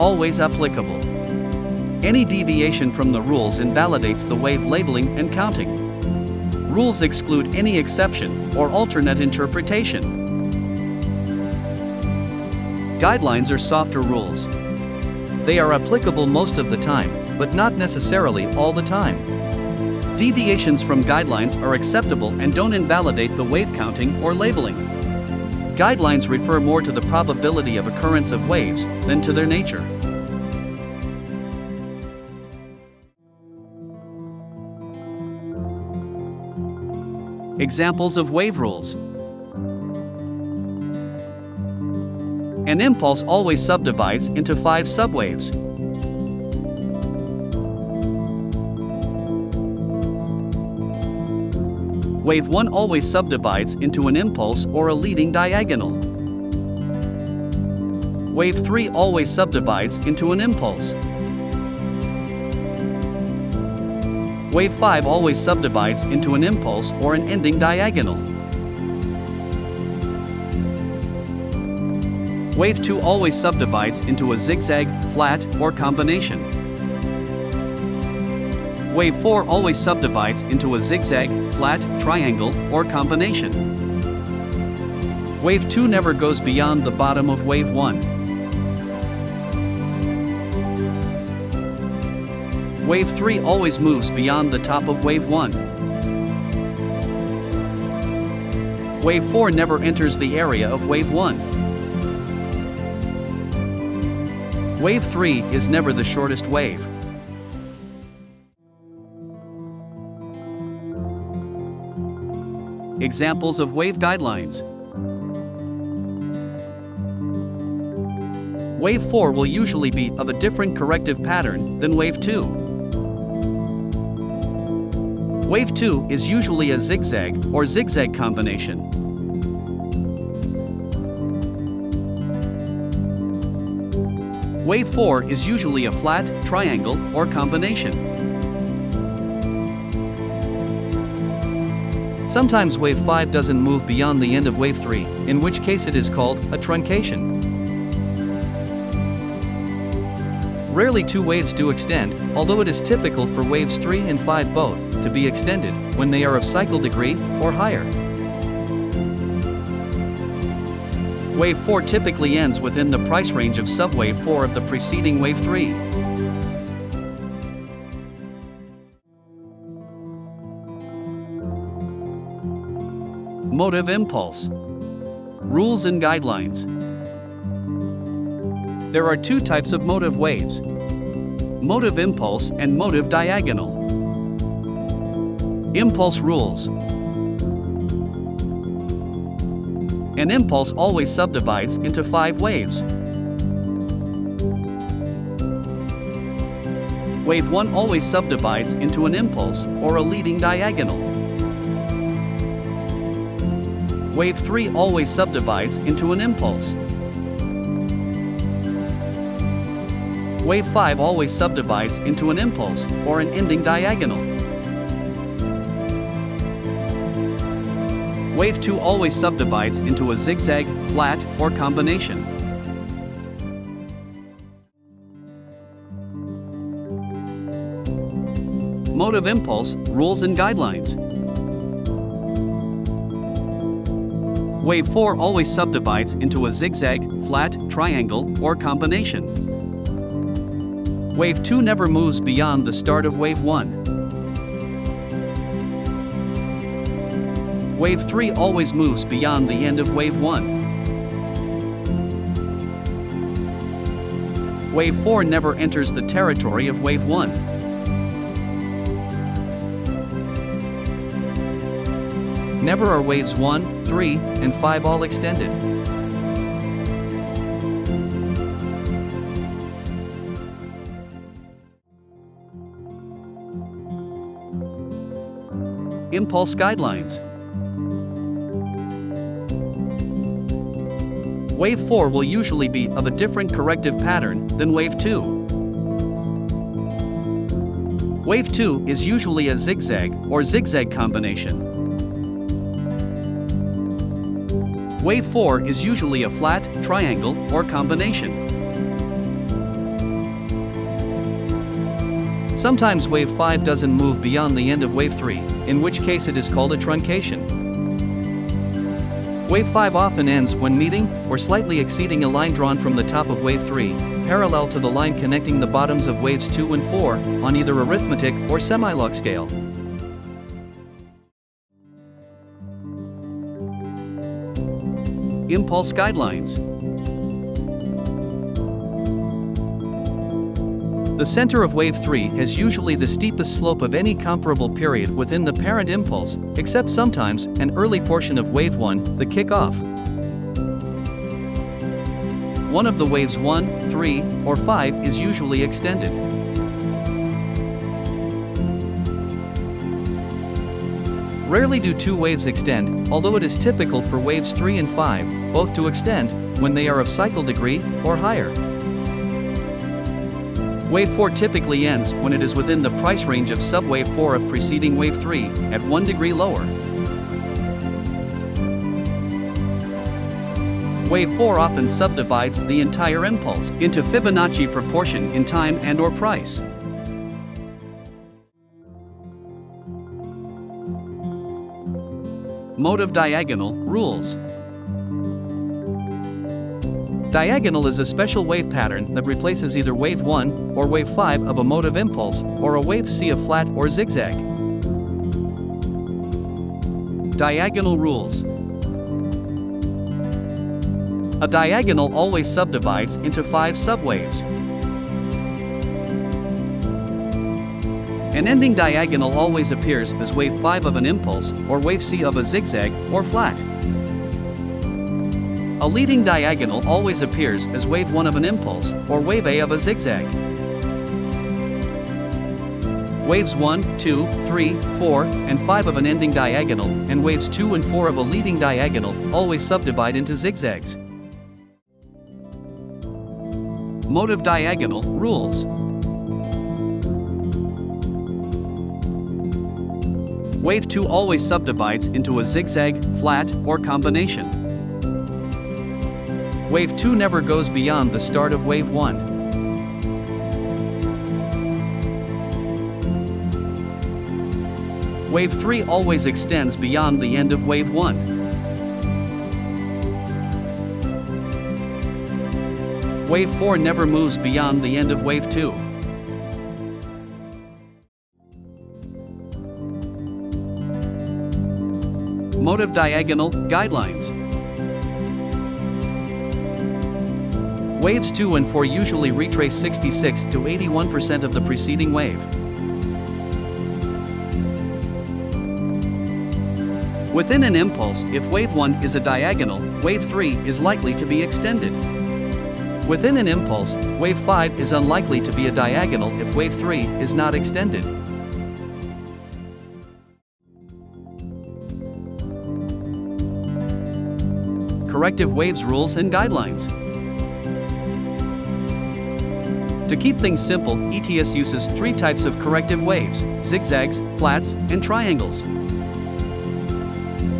Always applicable. Any deviation from the rules invalidates the wave labeling and counting. Rules exclude any exception or alternate interpretation. Guidelines are softer rules. They are applicable most of the time, but not necessarily all the time. Deviations from guidelines are acceptable and don't invalidate the wave counting or labeling. Guidelines refer more to the probability of occurrence of waves than to their nature. Examples of wave rules. An impulse always subdivides into 5 subwaves. Wave 1 always subdivides into an impulse or a leading diagonal. Wave 3 always subdivides into an impulse. Wave 5 always subdivides into an impulse or an ending diagonal. Wave 2 always subdivides into a zigzag, flat, or combination. Wave 4 always subdivides into a zigzag, flat, triangle, or combination. Wave 2 never goes beyond the bottom of wave 1. Wave 3 always moves beyond the top of wave 1. Wave 4 never enters the area of wave 1. Wave 3 is never the shortest wave. Examples of wave guidelines. Wave 4 will usually be of a different corrective pattern than wave 2. Wave 2 is usually a zigzag or zigzag combination. Wave 4 is usually a flat, triangle, or combination. Sometimes wave 5 doesn't move beyond the end of wave 3, in which case it is called a truncation. Rarely two waves do extend, although it is typical for waves 3 and 5 both to be extended when they are of cycle degree or higher. Wave 4 typically ends within the price range of subwave 4 of the preceding wave 3. Motive impulse. Rules and guidelines. There are 2 types of motive waves: motive impulse and motive diagonal. Impulse rules. An impulse always subdivides into 5 waves. Wave 1 always subdivides into an impulse or a leading diagonal. Wave 3 always subdivides into an impulse. Wave 5 always subdivides into an impulse or an ending diagonal. Wave 2 always subdivides into a zigzag, flat, or combination. Motive impulse, rules and guidelines. Wave 4 always subdivides into a zigzag, flat, triangle, or combination. Wave 2 never moves beyond the start of wave 1. Wave 3 always moves beyond the end of wave 1. Wave 4 never enters the territory of wave 1. Never are waves 1, 3, and 5 all extended. Impulse guidelines. Wave 4 will usually be of a different corrective pattern than wave 2. Wave 2 is usually a zigzag or zigzag combination. Wave 4 is usually a flat, triangle, or combination. Sometimes wave 5 doesn't move beyond the end of wave 3, in which case it is called a truncation. Wave 5 often ends when meeting, or slightly exceeding a line drawn from the top of wave 3, parallel to the line connecting the bottoms of waves 2 and 4, on either arithmetic or semi-log scale. Impulse guidelines. The center of wave 3 has usually the steepest slope of any comparable period within the parent impulse, except sometimes an early portion of wave 1, the kickoff. One of the waves 1, 3, or 5 is usually extended. Rarely do two waves extend, although it is typical for waves 3 and 5, both to extend, when they are of cycle degree, or higher. Wave 4 typically ends when it is within the price range of subwave 4 of preceding wave 3, at 1 degree lower. Wave 4 often subdivides the entire impulse into Fibonacci proportion in time and/or price. Mode of diagonal rules. Diagonal is a special wave pattern that replaces either wave 1 or wave 5 of a mode of impulse, or a wave C of flat or zigzag. Diagonal rules. A diagonal always subdivides into 5 subwaves. An ending diagonal always appears as wave 5 of an impulse, or wave C of a zigzag, or flat. A leading diagonal always appears as wave 1 of an impulse, or wave A of a zigzag. Waves 1, 2, 3, 4, and 5 of an ending diagonal, and waves 2 and 4 of a leading diagonal, always subdivide into zigzags. Mode of diagonal rules. Wave 2 always subdivides into a zigzag, flat, or combination. Wave 2 never goes beyond the start of wave 1. Wave 3 always extends beyond the end of wave 1. Wave 4 never moves beyond the end of wave 2. Mode of diagonal guidelines. Waves 2 and 4 usually retrace 66 to 81% of the preceding wave. Within an impulse, if wave 1 is a diagonal, wave 3 is likely to be extended. Within an impulse, wave 5 is unlikely to be a diagonal if wave 3 is not extended. Corrective waves rules and guidelines. To keep things simple, ETS uses 3 types of corrective waves: zigzags, flats, and triangles.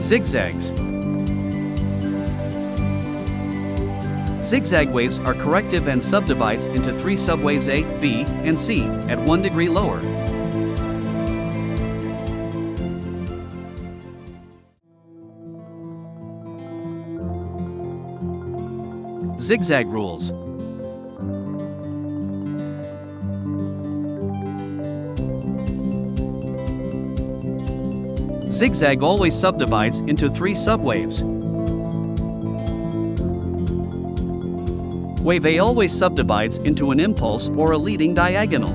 Zigzags. Zigzag waves are corrective and subdivides into 3 subwaves A, B, and C, at 1 degree lower. Zigzag rules. Zigzag always subdivides into 3 subwaves. Wave A always subdivides into an impulse or a leading diagonal.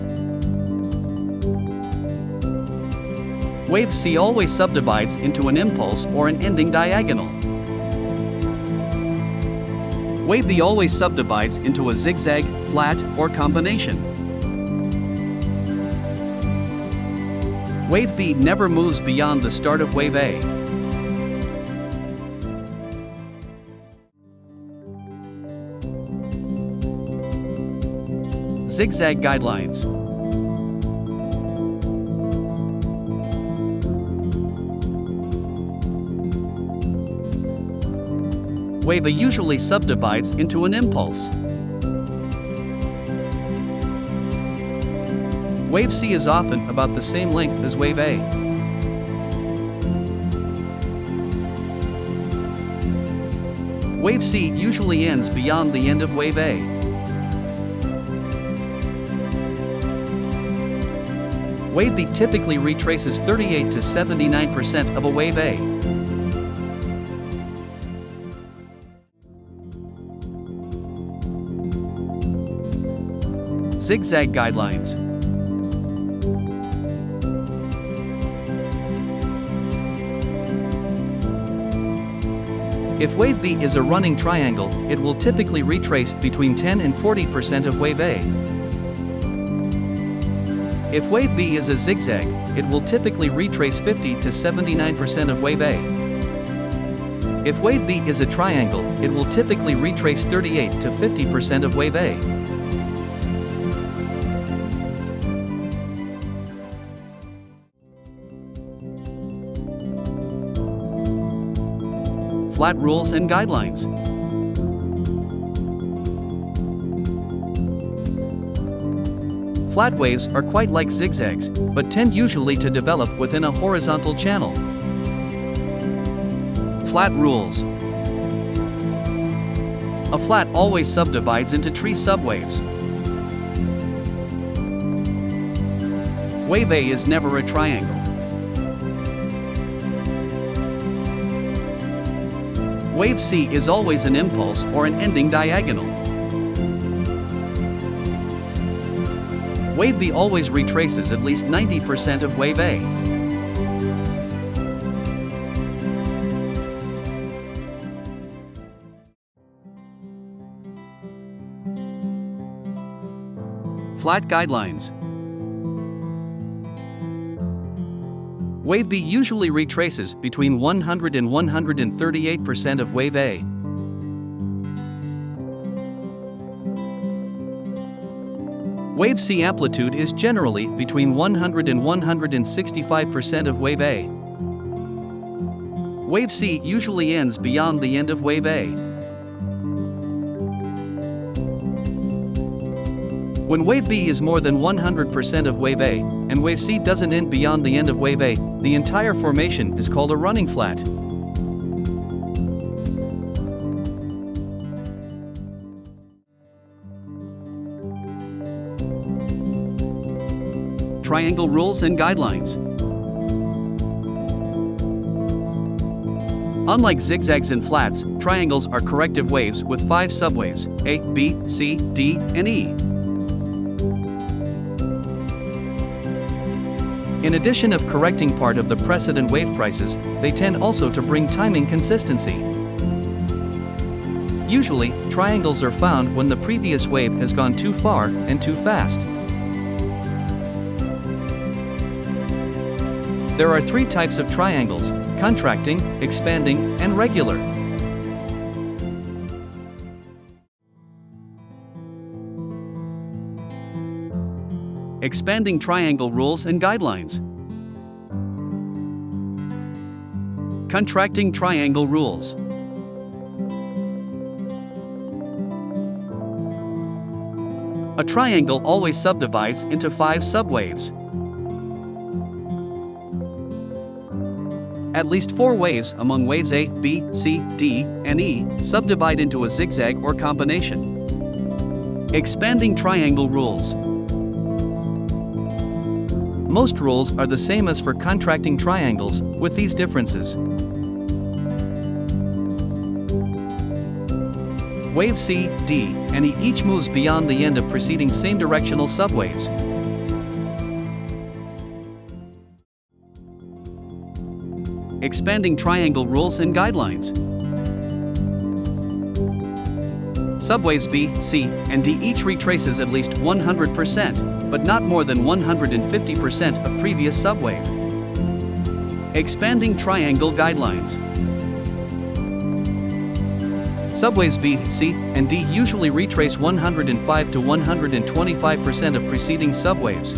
Wave C always subdivides into an impulse or an ending diagonal. Wave B always subdivides into a zigzag, flat, or combination. Wave B never moves beyond the start of wave A. Zigzag guidelines. Wave A usually subdivides into an impulse. Wave C is often about the same length as wave A. Wave C usually ends beyond the end of wave A. Wave B typically retraces 38 to 79% of a wave A. Zigzag guidelines. If wave B is a running triangle, it will typically retrace between 10 and 40% of wave A. If wave B is a zigzag, it will typically retrace 50 to 79% of wave A. If wave B is a triangle, it will typically retrace 38 to 50% of wave A. Flat rules and guidelines. Flat waves are quite like zigzags, but tend usually to develop within a horizontal channel. Flat rules. A flat always subdivides into tree subwaves. Wave A is never a triangle. Wave C is always an impulse or an ending diagonal. Wave B always retraces at least 90% of wave A. Flat guidelines. Wave B usually retraces between 100 and 138% of wave A. Wave C amplitude is generally between 100 and 165% of wave A. Wave C usually ends beyond the end of wave A. When wave B is more than 100% of wave A, and wave C doesn't end beyond the end of wave A, the entire formation is called a running flat. Triangle rules and guidelines. Unlike zigzags and flats, triangles are corrective waves with 5 subwaves: A, B, C, D, and E. In addition of correcting part of the precedent wave prices, they tend also to bring timing consistency. Usually, triangles are found when the previous wave has gone too far and too fast. There are 3 types of triangles: contracting, expanding, and regular. Expanding triangle rules and guidelines. Contracting triangle rules. A triangle always subdivides into 5 subwaves. At least 4 waves among waves A, B, C, D, and E subdivide into a zigzag or combination. Expanding triangle rules. Most rules are the same as for contracting triangles, with these differences. Wave C, D, and E each moves beyond the end of preceding same directional subwaves. Expanding triangle rules and guidelines. Subwaves B, C, and D each retraces at least 100%, but not more than 150% of previous subwave. Expanding triangle guidelines. Subwaves B, C, and D usually retrace 105 to 125% of preceding subwaves.